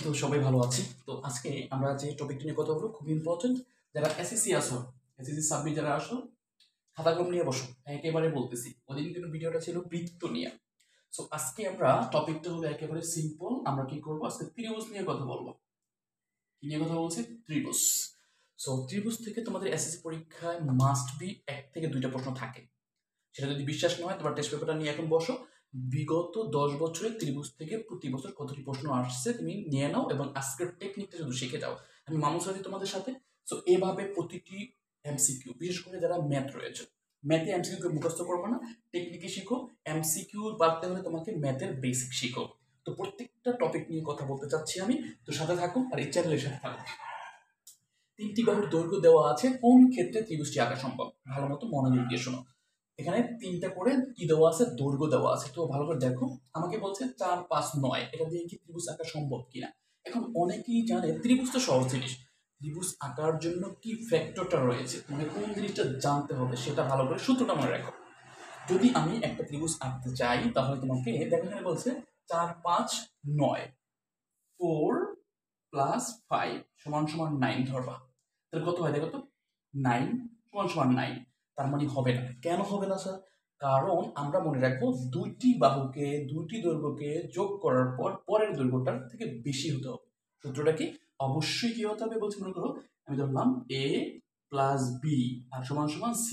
তো সবাই ভালো আছি। তো আজকে আমরা যে টপিকটা নিয়ে কথা বলবো খুব ইম্পর্টেন্ট। যারা এসএসসি আসো, এসএসসি সাবমিট যারা আসো, খাতা কলম নিয়ে বসো। একেবারে বলতেছি, ওদিন কিন্তু ভিডিওটা ছিল বৃত্ত নিয়ে। সো আজকে আমরা টপিকটা হবে একেবারে সিম্পল। আমরা কি করবো, আজকে ত্রিভুজ নিয়ে কথা বলবো। কি নিয়ে কথা বলছি? ত্রিভুজ। সো ত্রিভুজ থেকে তোমাদের এসএসসি পরীক্ষায় মাস্ট বি 1 থেকে 2টা প্রশ্ন থাকে। সেটা যদি বিশ্বাস না হয়, তোমার টেস্ট পেপারটা নিয়ে এখন বসো। বিগত 10 বছরের ত্রিভুজ থেকে প্রতি বছর কতটি প্রশ্ন আসছে তুমি নিয়ে নাও এবং আজকের টেকনিকটা শুধু শিখে যাও। আমি মামুন সাথে তোমাদের সাথে। সো এভাবে প্রতিটি এমসিকিউ, বিশেষ করে যারা ম্যাথ রয়েছে, ম্যাথে এমসিকিউ মুখস্থ করবো না, টেকনিকে শিখো। এমসিকিউ পারতে হলে তোমাকে ম্যাথের বেসিক শিখো। তো প্রত্যেকটা টপিক নিয়ে কথা বলতে চাচ্ছি আমি। তো সাথে থাকো আর এই চ্যানেলের সাথে থাকো। 3টি বাহুর দৈর্ঘ্য দেওয়া আছে, কোন ক্ষেত্রে ত্রিভুজটি আঁকা সম্ভব? ভালো মতো মনোযোগ দিয়ে শোনো। এখানে 3টা করে কি দেওয়া আছে, দৈর্ঘ্য দেওয়া আছে। তো ভালো করে দেখো। আমাকে বলছে 4, 5, 9, এটা দিয়ে কি ত্রিভুজ আঁকা সম্ভব কিনা। এখন অনেকেই জানে ত্রিভুজ তো সহজ জিনিস। ত্রিভুজ আঁকার জন্য কি ফ্যাক্টরটা রয়েছে, মানে কোন জিনিসটা জানতে হবে সেটা ভালো করে সূত্রটা মনে রাখো। যদি আমি একটা ত্রিভুজ আঁকতে চাই তাহলে তোমাকে দেখো, এখানে বলছে 4, 5, 9, 4 + 5 = 9 ধরবা। তাহলে কত হয় দেখো তো? 9 = 9। তার মানে হবে না। কেন হবে না স্যার? কারণ আমরা মনে রাখবো দুইটি বাহুকে, দুইটি দৈর্ঘ্যকে যোগ করার পর পরের দৈর্ঘ্যটার থেকে বেশি হতে হবে। সূত্রটা কি? অবশ্যই কি হতে হবে বলছি, মনে করো আমি ধরলাম a + b আর সমান c।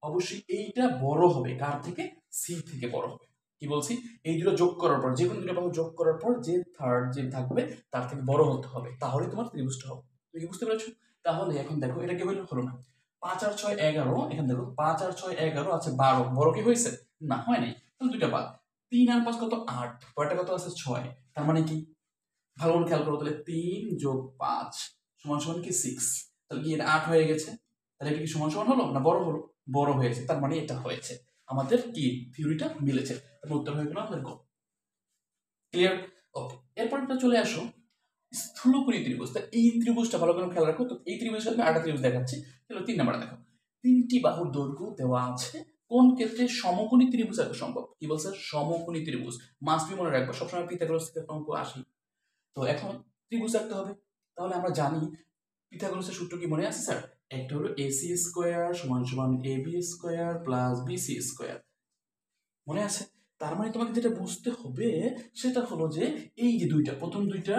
অবশ্যই এইটা বড় হবে কার থেকে? c থেকে বড় হবে। কি বলছি? এই দুটো যোগ করার পর, যে কোনো দুটো বাহু যোগ করার পর যে থার্ড যে থাকবে তার থেকে বড় হতে হবে, তাহলে তোমার ত্রিভুজটা হবে। তুমি কি বুঝতে পেরেছো? তাহলে এখন দেখো, এটা কি হলো না? 5 আর 6 11। এখানে দেখো 5 আর 6 11 আছে 12। বড় কি হয়েছে? না, হয় নাই। তাহলে দুইটা বাদ। 3 আর 5 কত? 8। পরেরটা কত আছে? 6। তার মানে কি? ভালো করে খেয়াল করো। তাহলে 3 + 5 = কি? 6। তাহলে কি এটা 8 হয়ে গেছে? তাহলে এটা কি সমান হলো না বড় হলো? বড় হয়েছে। তার মানে এটা হয়েছে। আমাদের কি থিওরিটা মিলেছে। তাহলে উত্তর হয়ে গেল আমাদের গ। ক্লিয়ার? ওকে। এরপরটা চলে আসো স্থূলকোণী ত্রিভুজ। তা এই ত্রিভুজটা ভালো করে খেয়াল রাখো। তো এই ত্রিভুজের সাথে আরেকটা ত্রিভুজ দেখাচ্ছি। চলো 3 নাম্বার দেখো। 3টি বাহুর দৈর্ঘ্য দেওয়া আছে, কোন ক্ষেত্রে সমকোণী ত্রিভুজ আঁকা সম্ভব? কি বলছে? সমকোণী ত্রিভুজ। মাস্ট বি মনে রাখবা, সবসময় পিথাগোরাস থেকে অঙ্ক আসে। তো এখন ত্রিভুজ আঁকতে হবে। তাহলে আমরা জানি পিথাগোরাসের সূত্র কি মনে আছে স্যার? একটা হলো AC² = AB² + BC²। মনে আছে? তার মানে তোমাকে যেটা বুঝতে হবে সেটা হলো যে এই যে দুইটা, প্রথম দুইটা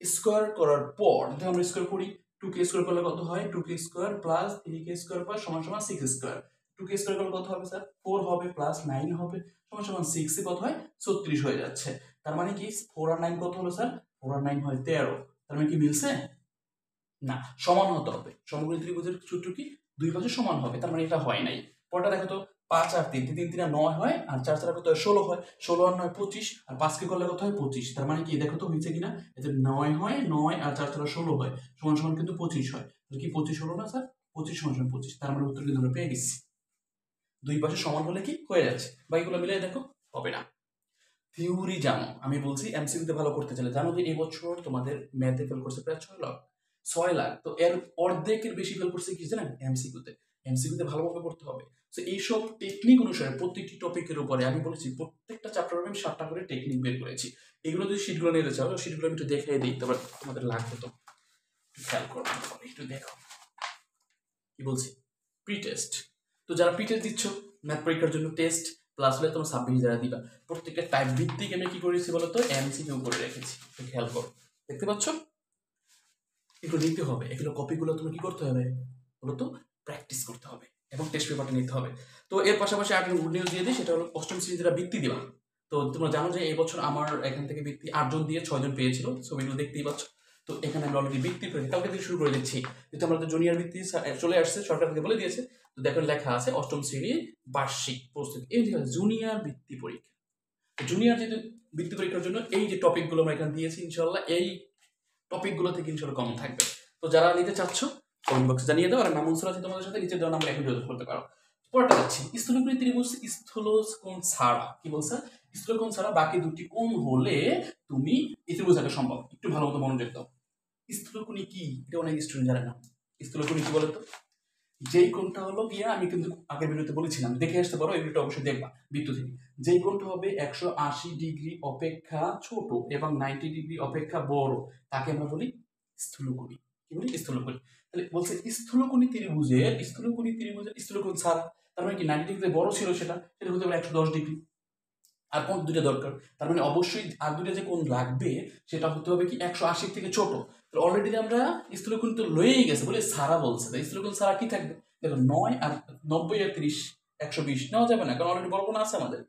স্কোয়ার করার পর যদি আমরা স্কোয়ার করি, 2k স্কোয়ার করলে কত হয়? 2k² + 3k² = 6²। 2k স্কোয়ার করলে কত হবে স্যার? 4 হবে প্লাস 9 হবে = 6 এ কত হয়? 36 হয়ে যাচ্ছে। তার মানে কি 4 আর 9 কত হলো স্যার? 4 আর 9 হয় 13। তার মানে কি মিলছে? না, সমান হতে হবে। সমকোণী ত্রিভুজের সূত্র কি? দুই পাশে সমান হবে। তার মানে এটা হয় নাই। পরটা দেখো তো, 5 আর 3, 3 3 9 হয়, আর 4 4 কত হয়? 16 হয়। 16 আর 9 25, আর 5 কে করলে কত হয়? 25। তার মানে কি দেখো তো হয়েছে কিনা? এতে 9 হয়, 9 আর 4 4 16 হয়, সমান কিন্তু 25 হয়। তাহলে কি 25 হলো না স্যার? 25 = 25। তার মানে উত্তর কিন্তু আমরা পেয়ে গেছি। দুই পাশে সমান হলে কি হয়ে যাচ্ছে? বাকিগুলো মিলিয়ে দেখো, হবে না। থিওরি জানো, আমি বলছি এমসিকিউতে ভালো করতে চাইলে জানো যে এই বছর তোমাদের ম্যাথে ফেল করছে প্রায় 6 লাখ। 6 লাখ। তো এর অর্ধেকের বেশি ফেল করছে কি জানেন? এমসিকিউতে। এমসিকিউতে ভালোভাবে করতে হবে। তো এইসব টেকনিক অনুসারে প্রত্যেকটি টপিকের উপরে আমি বলেছি প্রত্যেকটা চ্যাপ্টারে আমি 7টা করে টেকনিক বের করেছি। এগুলো যদি শিটগুলো নিতে চাও, শিটগুলো আমি একটু দেখিয়ে দিই, তারপর তোমাদের লাগবে তো খেয়াল করো, একটু দেখো কি বলছি। Pre test. তো যারা প্রি টেস্ট দিচ্ছ ম্যাথ পরীক্ষার জন্য, টেস্ট প্লাস হলে তোমার সাবমিট যারা দিবা, প্রত্যেকটা টাইপ ভিত্তিক আমি কি করেছি বলতো? এমসিকিউ করে রেখেছি। একটু খেয়াল করো, দেখতে পাচ্ছ? এগুলো নিতে হবে। এগুলো কপিগুলো তুমি কি করতে হবে বলতো? প্র্যাকটিস করতে হবে এবং টেস্ট পেপারটা নিতে হবে। তো এর পাশাপাশি আর গুড নিউজ দিয়ে দিই, সেটা হলো অষ্টম শ্রেণী যারা বৃত্তি দিবা। তো তোমরা জানো যে এই বছর আমার এখান থেকে বৃত্তি 8 জন দিয়ে 6 জন পেয়েছিল। ছবিগুলো দেখতেই পাচ্ছ। তো এখানে আমি অলরেডি বৃত্তি পেয়েছি, কালকে থেকে শুরু করে দিচ্ছি। যেহেতু আমাদের জুনিয়র বৃত্তি চলে আসছে, সরকার থেকে বলে দিয়েছে। তো দেখো লেখা আছে অষ্টম শ্রেণীর বার্ষিক প্রস্তুতি, এই যে জুনিয়র বৃত্তি পরীক্ষা। জুনিয়র যেহেতু বৃত্তি পরীক্ষার জন্য এই যে টপিকগুলো আমরা এখানে দিয়েছি, ইনশাল্লাহ এই টপিকগুলো থেকে ইনশাল্লাহ কমন থাকবে। তো যারা নিতে চাচ্ছ কমেন্ট বক্সে জানিয়ে দাও। আর নামুন আছে তোমাদের সাথে, নিচের দেওয়া নাম্বার এখন যোগাযোগ করতে পারো। পরেরটা যাচ্ছি, স্থূলকোণী ত্রিভুজ স্থূলকোণ ছাড়া, কি বলছে? স্থূলকোণ ছাড়া বাকি দুটি কোণ হলে তুমি এই ত্রিভুজ আঁকা সম্ভব। একটু ভালো মতো মনোযোগ দাও। স্থূলকোণী কি? এটা অনেক স্টুডেন্ট জানে না। স্থূলকোণী কি বলতো? যেই কোণটা হলো গিয়া আমি কিন্তু আগের ভিডিওতে বলেছিলাম, দেখে আসতে পারো, এই ভিডিওটা অবশ্যই দেখবা বৃত্ত থেকে। যেই কোণটা হবে 180 ডিগ্রি অপেক্ষা ছোট এবং 90 ডিগ্রি অপেক্ষা বড়, তাকে আমরা বলি স্থূলকোণী। কি বলি? স্থূলকোণী। তাহলে বলছে স্থূলকোণী ত্রিভুজের স্থূলকোণ ছাড়া, তার মানে কি 90 ডিগ্রি বড় ছিল সেটা হতে পারে 110 ডিগ্রি। আর কোন দুইটা দরকার, তার মানে অবশ্যই আর দুইটা যে কোণ লাগবে সেটা হতে হবে কি 180 থেকে ছোট। তো অলরেডি আমরা স্থূলকোণ তো লয়েই গেছে বলে সারা বলছে, তাই স্থূলকোণ ছাড়া কি থাকবে? দেখো 9 আর 90 আর 30 120 নেওয়া যাবে না, কারণ অলরেডি বড় কোণ আছে আমাদের।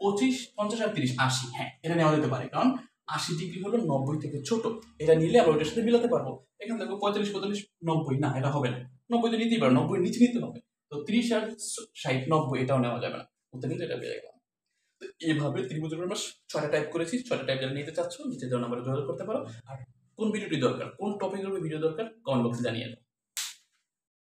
25 50 আর 30 80, হ্যাঁ এটা নেওয়া যেতে পারে, কারণ 80 ডিগ্রি হলো 90 থেকে ছোট। এটা নিলে আমরা ওইটার সাথে মিলাতে পারবো। এখানে দেখো 45 45 90, না এটা হবে না। 90 তো নিতেই পারো, 90 নিচে নিতে হবে। তো 30 আর 60 90 এটাও নেওয়া যাবে না। উত্তর কিন্তু এটা পেয়ে গেলাম। তো এইভাবে ত্রিভুজের আমরা 6টা টাইপ করেছি। 6টা টাইপ যারা নিতে চাচ্ছ নিচে দেওয়া নাম্বারে যোগাযোগ করতে পারো। আর কোন ভিডিওটি দরকার, কোন টপিকের উপর ভিডিও দরকার, কমেন্ট বক্সে জানিয়ে দাও।